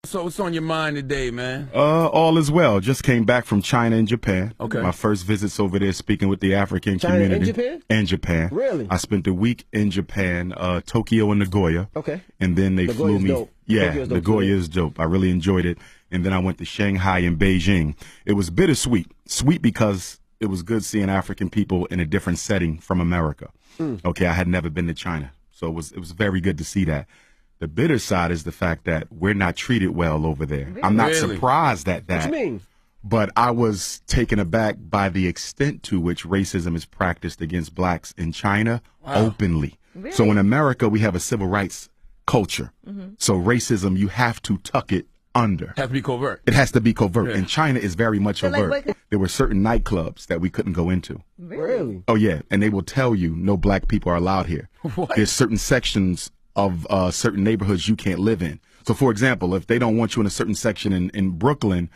So what's on your mind today, man? All is well. Just came back from China and Japan. Okay. My first visits over there speaking with the African China community. and Japan? And Japan. Really? I spent a week in Japan, Tokyo and Nagoya. Okay. And then they flew Nagoya's me. dope. Yeah, Tokyo's dope Nagoya too. is dope. I really enjoyed it. And then I went to Shanghai and Beijing. It was bittersweet. Sweet because it was good seeing African people in a different setting from America. Okay, I had never been to China. So it was very good to see that. The bitter side is the fact that we're not treated well over there. Really? I'm not Really? surprised at that. What you mean? But I was taken aback by the extent to which racism is practiced against blacks in China openly. Really? So in America, we have a civil rights culture. So racism, you have to tuck it under. Has to be covert. It has to be covert. Yeah. And China is very much So, like, overt. what- There were certain nightclubs that we couldn't go into. Really? Oh, yeah. And they will tell you no black people are allowed here. What? There's certain sections of certain neighborhoods you can't live in. So, for example, if they don't want you in a certain section in Brooklyn,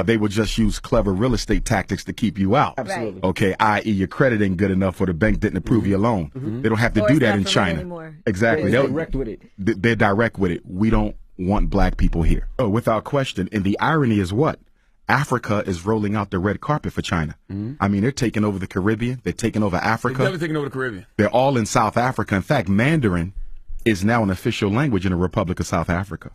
they will just use clever real estate tactics to keep you out. Absolutely. Okay, i.e. your credit ain't good enough or the bank didn't approve your loan. They don't have to Or do it's that not in for rent China. anymore. Exactly. They're They'll- direct with it. They're direct with it. We don't want black people here. Oh, without question. And the irony is what? Africa is rolling out the red carpet for China. I mean, they're taking over the Caribbean. They're taking over They're Africa. definitely taking over the Caribbean. They're all in South Africa. In fact, Mandarin is now an official language in the Republic of South Africa.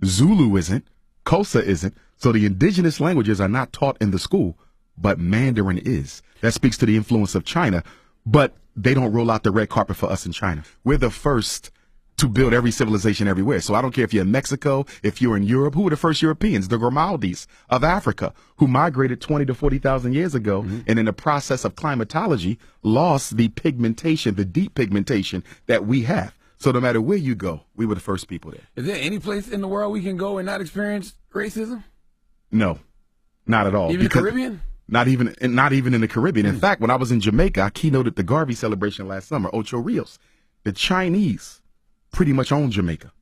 Zulu isn't. Xhosa isn't. So the indigenous languages are not taught in the school, but Mandarin is. That speaks to the influence of China, but they don't roll out the red carpet for us in China. We're the first to build every civilization everywhere. So I don't care if you're in Mexico, if you're in Europe. Who were the first Europeans? The Grimaldis of Africa, who migrated 20 to 40,000 years ago, and in the process of climatology, lost the pigmentation, the deep pigmentation that we have. So no matter where you go, we were the first people there. Is there any place in the world we can go and not experience racism? No, not at all. Even the Because- Caribbean? Not even in the Caribbean. In fact, when I was in Jamaica, I keynoted the Garvey celebration last summer, Ocho Rios. The Chinese pretty much own Jamaica.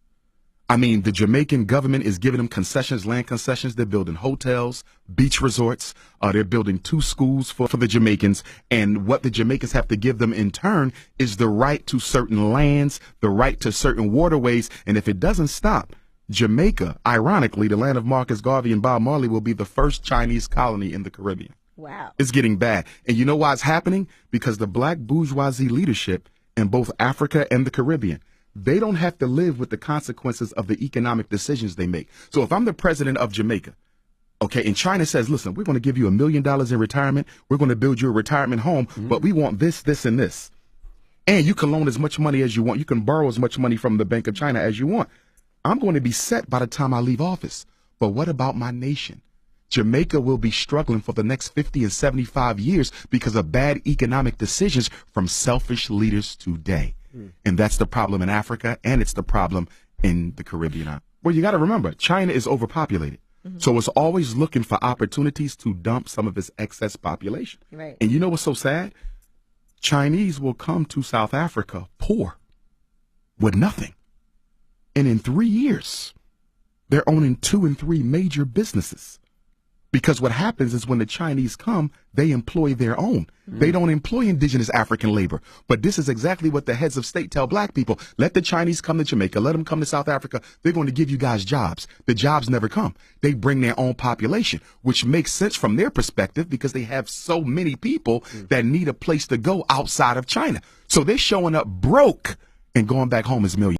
I mean, the Jamaican government is giving them concessions, land concessions. They're building hotels, beach resorts. They're building 2 schools for the Jamaicans. And what the Jamaicans have to give them in turn is the right to certain lands, the right to certain waterways. And if it doesn't stop, Jamaica, ironically, the land of Marcus Garvey and Bob Marley, will be the first Chinese colony in the Caribbean. Wow. It's getting bad. And you know why it's happening? Because the black bourgeoisie leadership in both Africa and the Caribbean, they don't have to live with the consequences of the economic decisions they make. So if I'm the president of Jamaica, okay, and China says, listen, we're going to give you $1 million in retirement. We're going to build you a retirement home, but we want this, this, and this. And you can loan as much money as you want. You can borrow as much money from the Bank of China as you want. I'm going to be set by the time I leave office. But what about my nation? Jamaica will be struggling for the next 50 and 75 years because of bad economic decisions from selfish leaders today. And that's the problem in Africa, and it's the problem in the Caribbean. Well, you got to remember, China is overpopulated. So it's always looking for opportunities to dump some of its excess population. Right. And you know what's so sad? Chinese will come to South Africa poor with nothing. And in 3 years, they're owning 2 and 3 major businesses. Because what happens is when the Chinese come, they employ their own. They don't employ indigenous African labor. But this is exactly what the heads of state tell black people. Let the Chinese come to Jamaica. Let them come to South Africa. They're going to give you guys jobs. The jobs never come. They bring their own population, which makes sense from their perspective because they have so many people that need a place to go outside of China. So they're showing up broke and going back home as millions.